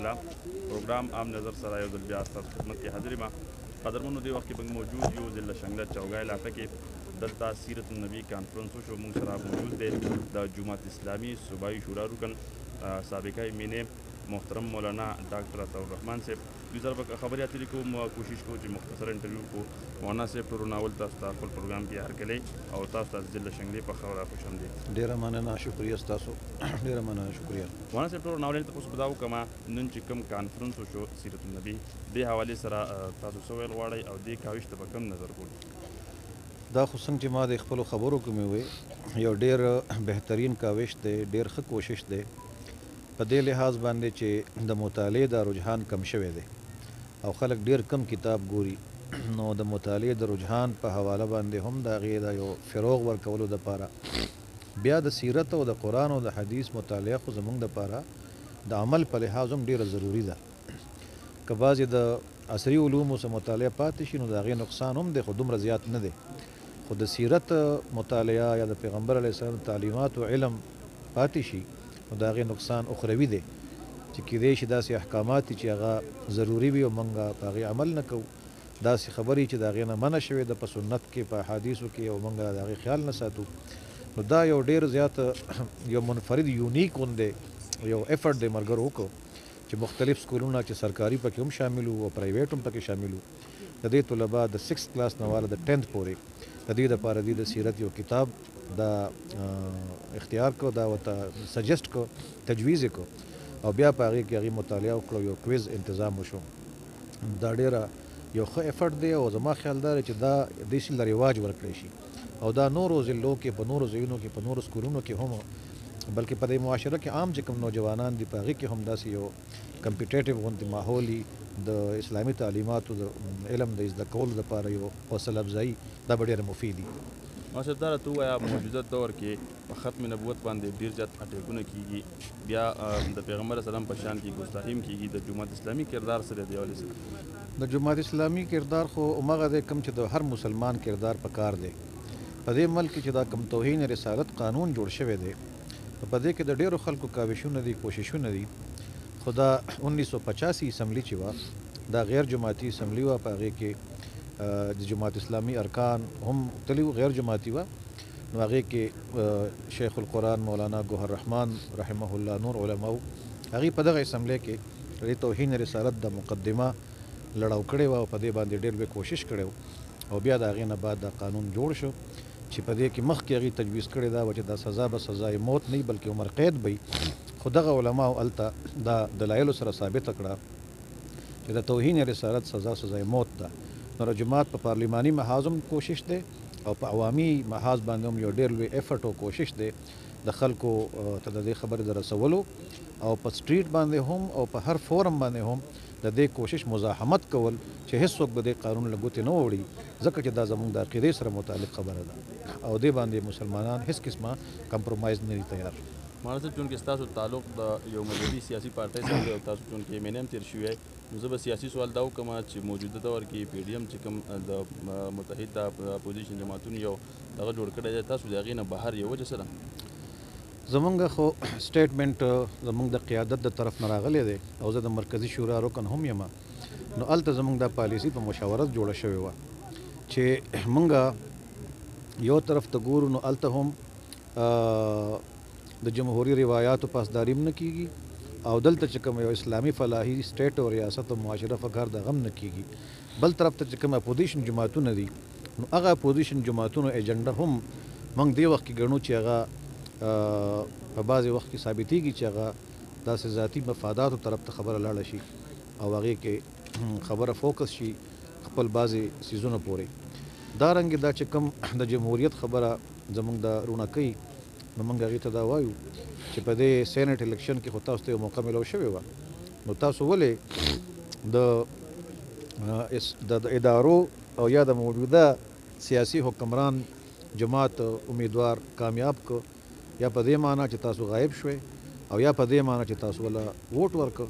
تعالی پروګرام عام نظر سره یو ځل بیا ستاسو خدمت کې حاضر یم. قدرمنو دې وخت کې موږ موجود یو ضلع شنګله چوګای علاقه کې دلته سیرت النبی کانفرنس وشو. موږ سره موجود دی د جماعت اسلامي صوبایي شورا رکن سابقه امین محترم مولانا ډاکټر عطاالرحمن صاحب. دوی سره به خبرې اترې کوو، کوشش کوو چې مختصر انټرویو کوو. مولانا صاحب ټول ناول تاسو ته خپل پروګرام کې هرکلی او تاسو ته ضلع شنګلې په خبره خوشامدید. ډېره مننه، شکریه ستاسو، ډېره مننه، شکریه. مولانا صاحب ټول ناول ته تاسو دا وکما نن چې کوم کانفرنس وشو سیرت النبی دې حوالې سره تاسو څه ویل غواړئ او دې کاوش ته به کوم نظر ګورئ؟ دا خو څنګه چې ما د خپلو خبرو کې مې وی یو ډېر بهترین کاوش دی، ډېر ښه کوشش دی په دې لحاظ باندې چې د مطالعې دا رجحان کم شوی دی او خلک ډېر کم کتاب ګوري. نو د مطالعې د رجحان په حواله باندې هم د هغې د یو فروغ ورکولو دپاره بیا د سیرت او د قرآن او د حدیث مطالعه خو زموږ دپاره د عمل په لحاظ هم ډېره ضروري ده. که بعضې د عصري علومو څه مطالعه پاتې شي نو د هغې نقصان هم دی، خو دومره زیات نه دی. خو د سیرت مطالعه یا د پیغمبر علیه السلام تعلیمات او علم پاتې شي نو د هغې نقصان اخروي دی چې کیدای شي داسې احکامات چې هغه ضروري وي او موږ په هغې عمل نه کوو، داسې خبرې چې د هغې نه منع شوې ده په سنت کې په احادیثو کې او موږ د هغې خیال نه ساتو. نو دا یو ډېر زیات یو منفرد یونیک غوندې یو افرټ دی ملګرو وکړو چې مختلف سکولونه چې سرکاري پکې هم شامل وو او پرایویټ هم پکې شامل وو، د دې طلبا د 6 کلاس نه والا د 10th پورې د دې دپاره دوی د سیرت یو کتاب دا اختیار کو، دا ورته سجیسټ کو، تجویز یې کو او بیا په هغې کې هغې مطالعه وکړو، یو کویز انتظام وشو. دا ډېره یو ښه افرټ دی او زما خیال دا دی چې دا دې شي له رواج ورکړی شي او دا نورو ضلعو کې په نورو ځایونو کې په نورو سکولونو کې هم بلکې په دې معاشره کې عام چې کوم نوجوانان دي په هغې کې هم داسې یو کمپیټیټیو غوندې ماحول د اسلامي تعلیماتو د علم د زده کولو دپاره یو حوصله افزایي دا به ډېره مفید وي. ماشاء دا راته ووایه موجوده دور کې په ختم نبوت باندې ډېر زیات اټیکونه کېږي، بیا د پیغمبر اسلام په شان کې ګستاخي هم کېږي. د جماعت اسلامي کردار څه دی دې حوالې سره؟ د جماعت اسلامي کردار خو همغه دی کوم چې د هر مسلمان کردار پکار دی. په دې ملک کې چې دا کوم توهین رسالت قانون جوړ شوی دی په دې کې د ډېرو خلکو کاوشونه دي، کوششونه دي. خو دا 1985 اسمبلی چې وه دا غیر جماعتي اسمبلی وه، په هغې کې د جماعت اسلامي ارکان هم تلي وو، غیر جماعتي وه. نو هغې کې شیخ القرآن مولانا ګوهر رحمان رحمه الله نور علماو هغې په دغه اسمبلی کې د توهین رسالت د مقدمه لړاو کړې وه او په دې باندې ډېر لوی کوشش کړی و او بیا د هغې نه بعد دا قانون جوړ شو چې په دې کې مخکې هغې تجویز کړې ده چې دا سزا به سزای موت نه وي بلکې عمر قید به وي. خو دغه علماو هلته دا دلایلو سره ثابته کړه چې د توهین رسالت سزا سزای موت ده. نو جماعت په پارلیماني محاذ هم کوشش دی او په عوامي محاذ باندې هم یو ډېر لوی افرټ او کوشش دی د خلکو ته د دې خبرې د رسولو او په سټریټ باندې هم او په هر فورم باندې هم د دې کوشش مزاحمت کول چې هیڅوک به دې قانون له ګوتې نه وړي ځکه چې دا زموږ د عقیدې سره متعلق خبره ده او دې باندې مسلمانان هیڅ قسمه کمپرومایز نه دي تیار. مولانا صاحب چونکې ستاسو تعلق د یو مذهبي سیاسي پارټۍ سره دی او تاسو چونکې ایم این ایم تېر شوي نو زه به سیاسي سوال دا وکړم چې موجوده دور کې پی ډي ایم چې کوم د متحد د اپوزیشن جماعتونو یو دغه جوړ کړی دی، تاسو د هغې نه بهر یو وجه څه ده؟ زمونږ خو سټیټمنټ زمونږ د قیادت د طرف نه راغلی دی او زه د مرکزي شورا رکن هم یم. نو هلته زمونږ دا پالیسي په مشاورت جوړه شوې وه چې مونږ یو طرف ته ګورو نو هلته هم د جمهوري روایاتو پاسداري هم نه کېږي او دلته چې کوم یو اسلامي فلاحي سټیټ او ریاست او معاشره فکر دغه هم نه کېږي. بل طرف ته چې کوم اپوزیشن جماعتونه دي نو هغه اپوزیشن جماعتونو ایجنډا هم موږ دې وخت کې ګڼو چې هغه په بعضې وخت کې ثابتېږي چې هغه داسې ذاتي مفاداتو طرف ته خبره لاړه شي او هغې کې خبره فوکس شي خپل بعضې څیزونه پورې. دا رنګې دا چې کوم د جمهوریت خبره زموږ د رونقۍ نو موږ هغې ته دا وایو چې په دې سینټ الیکشن کې خو تاسو ته یو موقع میلاو شوې وه نو تاسو ولې د ادارو او یا د موجوده سیاسي حکمران جماعت امیدوار کامیاب کو یا په دې معنی چې تاسو غایب شوئ او یا په دې معنی چې تاسو وله ووټ ورکړه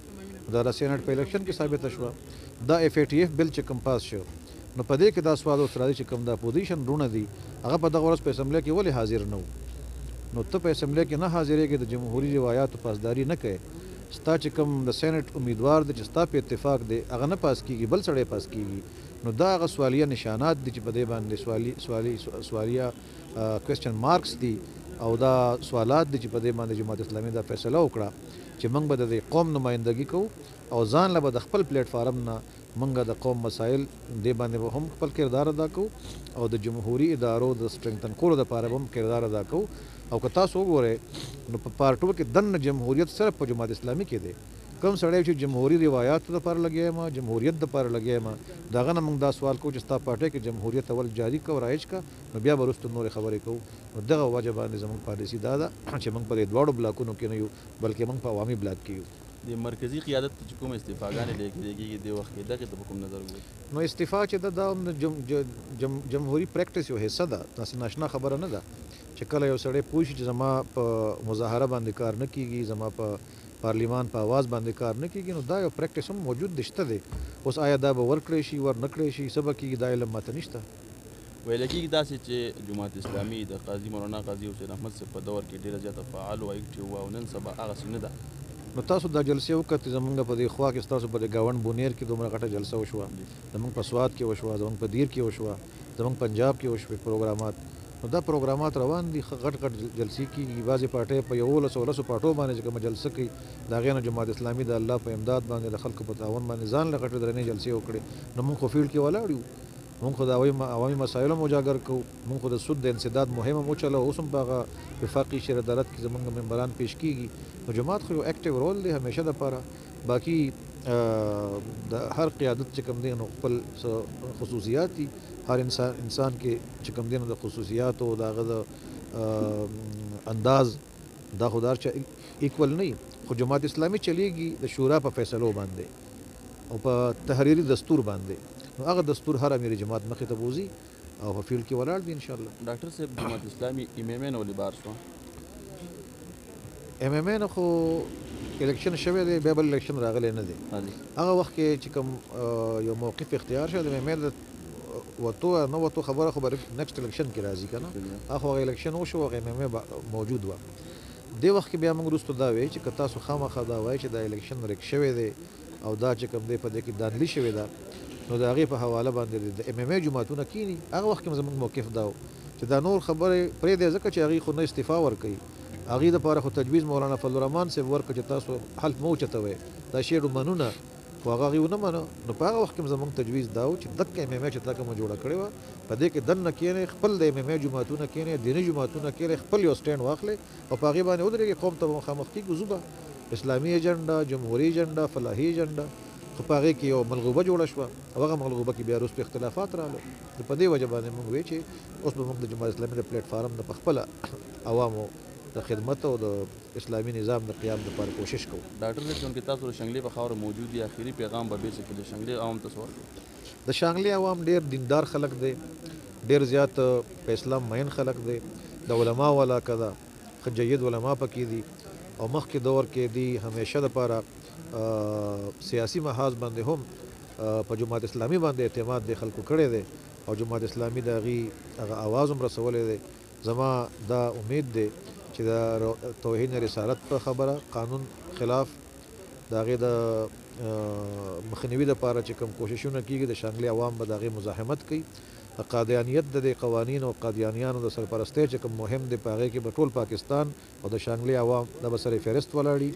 دا د سینټ په الیکشن کې ثابته شوه. دا اف ای ټي اف بل چې کوم پاس شو نو په دې کې دا سوال اوس راځي چې کوم د اپوزیشن رونه دي هغه په دغه ورځ په اسمبلی کې ولې حاضر نه وو. نو ته په اسمبلی کې نه حاضرېږې د جمهوري روایاتو پاسداري نه کوې ستا چې کوم د سینټ امیدوار دی چې ستا په اتفاق دی هغه نه پاس کیږي بل سړی پاس کیږي نو دا هغه سوالیه نشانات دي چې په دې باندې سوالیه کوېسچن مارکس دي او دا سوالات دي چې په دې باندې جماعت اسلامي دا فیصله وکړه چې موږ به د قوم نمایندګي کوو او ځان له به د خپل پلیټ فارم نه موږ د قوم مسایل دې باندې به هم خپل کردار ادا کوو او د جمهوري ادارو د سټرنګتن کولو دپاره به هم کردار ادا کوو او که تاسو وګورئ نو په پارټو کې دننه جمهوریت صرف په جماعت اسلامي کې دی کوم سړی چې جمهوري روایاتو دپاره لګیا یم جمهوریت دپاره لګیا یم د هغه نه موږ دا سوال کوو چې ستا پارټۍ کې جمهوریت اول جاري کړه رایج کړه نو بیا به وروسته نورې خبرې کوو نو دغه وجه باندې زموږ پالیسي دا ده چې موږ په دې دواړو بلاکونو کې نه یو بلکې موږ په عوامي بلاک کې یو د مرکزي قیادت چې کوم استعفاګانې لیکېږي د وخت کې دغې ته په کوم نظر ګورئ نو استعفا چې ده دا هم د جمهوري پریکټس یو حصه ده داسې ناشنا خبره نه ده چې کله یو سړی پوه شي چې زما په مظاهره باندې کار نه کیږي زما په پارلیمان په आवाज باندې کار نه کیږي نو دا یو پریکټس هم موجود دی شته دی اوس آیا دا به ورکړی شي ور نه کړی شي څه به کیږي دا علم ماته نشته ویل کېږي داسې چې جماعت اسلامي د قاضي مولانا قاضي حسین احمد صاحب په دور کې ډېره زیاته فعال او اکټیو وه او نن سبا هغسې نه ده نو تاسو دا جلسې وکړئ زمونږ په دې خوا کې ستاسو په دې ګاونډ بونیر کې دومره غټه جلسه وشوه زمونږ په سوات کې وشوه زمونږ په دیر کې وشوه زمونږ پنجاب کې وشوې پروګرامات نو دا پروګرامات روان دي غټ غټ جلسې کېږي بعضې پارټۍ په 11 پارټو باندې چې کومه جلسه کوي د هغې نه جماعت اسلامي د الله په امداد باندې د خلکو په تعاون باندې ځان له غټې درنې جلسې وکړې نو موږ خو فیلډ کې ولاړ یو موږ خو د عوامي مسایلو هم اجاګر کوو موږ خو د سود د انسداد مهم هم وچلو اوس هم په هغه وفاقي شعر عدالت کې زموږ ممبران پیش کېږي نو جماعت خو یو اکټیو رول دی همیشه دپاره باقي د هر قیادت چې کوم دی نو خپل خصوصیات دي هر انسان کې چې کوم دی نو د خصوصیاتو د هغه د انداز دا خو دار چې ایکول نه خو جماعت اسلامي چلیږي د شورا په فیصلو باندې او په تحریري دستور باندې نو هغه دستور هر امیر جماعت مخې ته بوزي او په فیلډ کې ولاړ دي انشاءالله ډاکټر صاحب جماعت اسلامي ایم ولې بار شوه ایم خو الیکشن شوی دی بیا بل الیکشن راغلی نه دی هغه وخت کې چې کوم یو موقف اختیار شو د ایم د وتو نه وتو خبره خو به نیکسټ الیکشن کې راځي که نه هغه الیکشن وشو هغه ایم موجود وه دې وخت کې بیا موږ وروسته دا وایي چې که تاسو خامخا دا وایي چې دا الیکشن ریک شوی دی او دا چې کوم دی په دې کې دانلي شوې ده نو د هغې په حواله باندې د ایم جماعتونه کینی هغه وخت کې زموږ موقف دا و چې دا نور خبرې پرېږدی ځکه چې هغې خو نه استعفا ورکوي هغې دپاره خو تجویز مولانا فضل الرحمن صاحب ورکړه چې تاسو حلف مه اوچتوئ دا شی منونه خو هغه هغې ونه منه نو په هغه وخت کې زموږ تجویز دا و چې دقه ایم چې تا کومه جوړه کړې وه په دې کې دننه کښېنئ خپل د ایم جماعتونه کښېنئ دیني جماعتونه کښېنئ خپل یو سټینډ واخلئ او په هغې باندې ودرېږئ قوم ته به مخامخ کېږو ځو به اسلامي ایجنډا جمهوري ایجنډا فلاحي ایجنډا خو په هغې کې یو ملغوبه جوړه شوه او هغه ملغوبه کې بیا وروسته اختلافات راغلل نو په دې وجه باندې موږ وایو چې اوس به موږ د جماعت اسلامي د پلیټ فارم نه په خپله عوامو د خدمت او د اسلامي نظام د قیام لپاره کوشش کوو ډاکټر صاحب چونکې تاسو د شنګلې په خاوره موجود دي آخري پیغام به بیسیکلي د شنګلې عوام ته څه ورکوي د شانګلې عوام ډېر دیندار خلک دی ډېر زیات په اسلام مین خلک دی د علماو علاقه ده ښه جید علما پکې دي او مخکې دور کې دي همیشه دپاره سیاسي محاذ باندې هم په جماعت اسلامي باندې اعتماد د خلکو کړی دی او جماعت اسلامي د هغه آواز هم رسولی دی زما دا امید دی چې د توهین رسالت په خبره قانون خلاف د هغې د مخنیوي دپاره چې کوم کوششونه کېږي د شانګلې عوام به د هغې مزاحمت کوي د قادیانیت د دې قوانینو او قادیانیانو د سرپرستۍ چې کوم مهم دی په هغې کې به ټول پاکستان او د شانګلې عوام د به سره فهرست ولاړي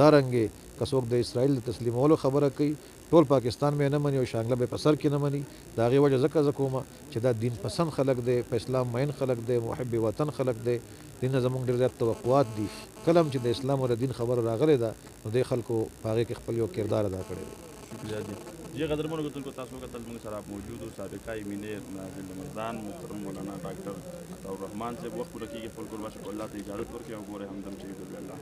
دارنګې که څوک د اسرائیل د تسلیمولو خبره کوي ټول پاکستان به نه مني او شانګله به په سر کې نه مني د هغې وجه ځکه زه کومه چې دا دین پسند خلک دی په اسلام مین خلک دی محب وطن خلک دی دین نه زموږ ډېر زیات توقعات دي کله هم چې د اسلام او د دین خبره راغلی ده نو دې خلکو په هغې کې خپل یو کردار ادا کړی دی شکریہ جی جی قدرمنو کتونکو تاسو وکتل موږ سره موجود سابقه امینیر ناظم رمضان محترم مولانا ډاکټر عطاء الرحمن صاحب وخت پوره کېږي فل کول واشه الله ته اجازت ورکړي او ګوره همدم شهید الله